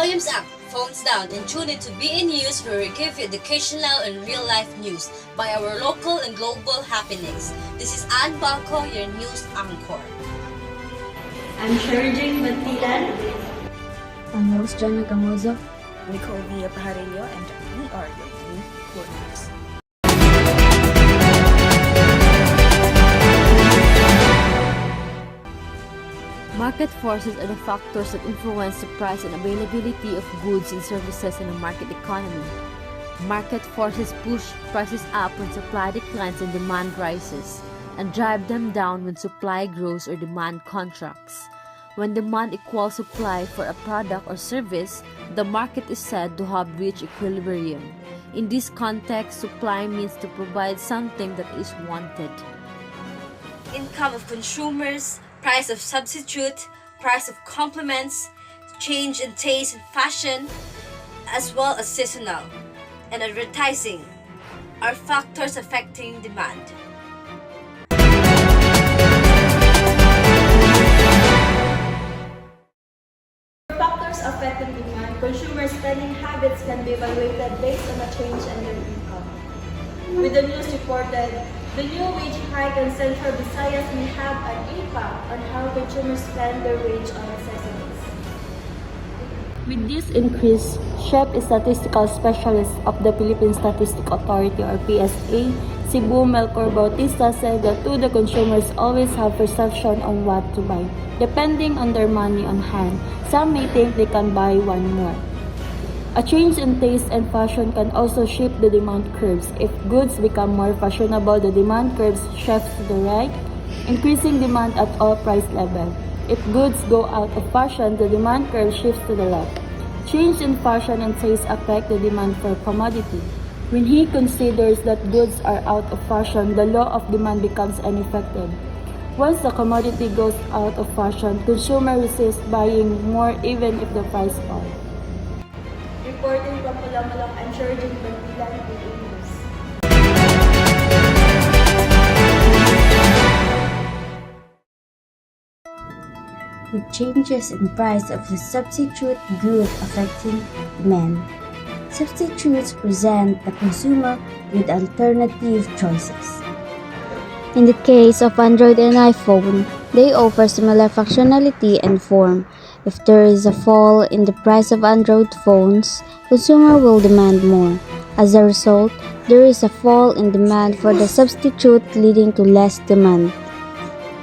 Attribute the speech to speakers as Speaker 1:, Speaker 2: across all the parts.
Speaker 1: volumes up, phones down, and tune in to BE News where we give you educational and real-life news by our local and global happenings. This is Ann Balco, your news anchor.
Speaker 2: I'm Sherjane Bantilan.
Speaker 3: I'm Rose Jana Gamozo.
Speaker 4: Nicole Villa Pajarillo, and we are your new reporters.
Speaker 3: Market forces are the factors that influence the price and availability of goods and services in a market economy. Market forces push prices up when supply declines and demand rises, and drive them down when supply grows or demand contracts. When demand equals supply for a product or service, the market is said to have reached equilibrium. In this context, supply means to provide something that is wanted.
Speaker 1: Income of consumers, price of substitute, price of complements, change in taste and fashion, as well as seasonal, and advertising are factors affecting demand.
Speaker 2: Factors affecting demand, consumer spending habits can be evaluated based on a change in their income. With the news reported, the new wage hike in Central Visayas may have an impact on how consumers spend their wage on necessities. With this increase, Chef is statistical specialist of the Philippine Statistic Authority or PSA, Cebu Melchor Bautista said that the consumers always have perception on what to buy. Depending on their money on hand, some may think they can buy one more. A change in taste and fashion can also shift the demand curves. If goods become more fashionable, the demand curves shifts to the right, increasing demand at all price levels. If goods go out of fashion, the demand curve shifts to the left. Change in fashion and taste affect the demand for commodity. When he considers that goods are out of fashion, the law of demand becomes ineffective. Once the commodity goes out of fashion, consumers resist buying more even if the price falls. Reporting from Pulang-Pulang, I'm Sherjane Bantilan, BE News.
Speaker 5: With changes in price of the substitute good affecting demand. Substitutes present the consumer with alternative choices. In the case of Android and iPhone, they offer similar functionality and form. If there is a fall in the price of Android phones, consumer will demand more. As a result, there is a fall in demand for the substitute leading to less demand.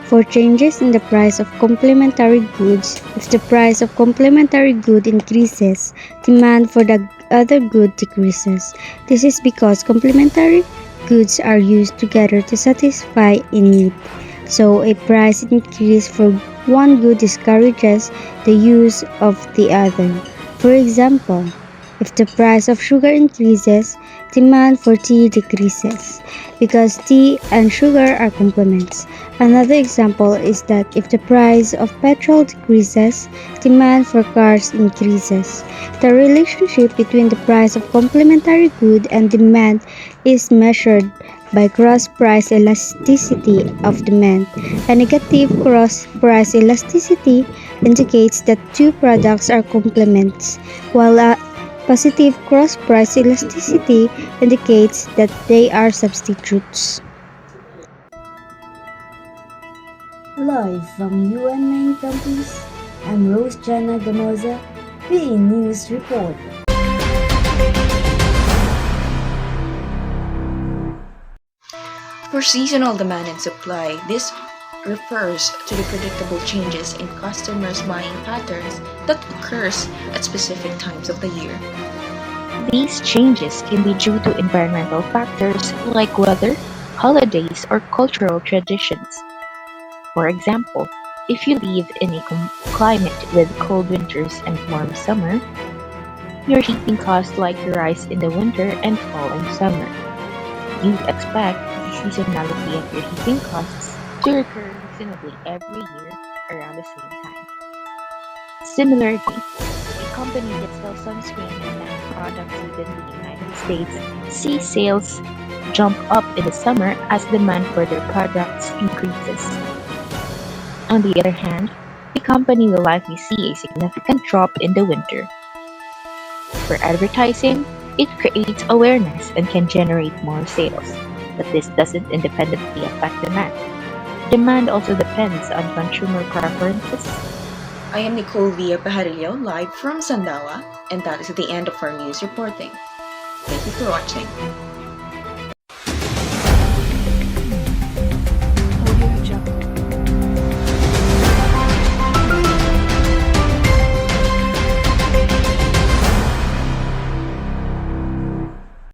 Speaker 5: For changes in the price of complementary goods, if the price of complementary good increases, demand for the other good decreases. This is because complementary goods are used together to satisfy a need. So a price increase for one good discourages the use of the other. For example, if the price of sugar increases, demand for tea decreases because tea and sugar are complements. Another example is that if the price of petrol decreases, demand for cars increases. The relationship between the price of complementary good and demand is measured by cross price elasticity of demand. A negative cross price elasticity indicates that two products are complements, while a positive cross price elasticity indicates that they are substitutes. Live from UN main campus, I'm Rose Jana Gamoza, BE News Report.
Speaker 4: For seasonal demand and supply, this refers to the predictable changes in customers' buying patterns that occurs at specific times of the year.
Speaker 6: These changes can be due to environmental factors like weather, holidays, or cultural traditions. For example, if you live in a climate with cold winters and warm summer, your heating costs likely rise in the winter and fall in summer. You expect the seasonality of your heating costs to recur reasonably every year around the same time. Similarly, a company that sells sunscreen and tan products within the United States sees sales jump up in the summer as demand for their products increases. On the other hand, the company will likely see a significant drop in the winter. For advertising, it creates awareness and can generate more sales, but this doesn't independently affect demand. Demand also depends on consumer preferences.
Speaker 4: I am Nicole Villa Pajarillo, live from Sandawa, and that is the end of our news reporting. Thank you for watching.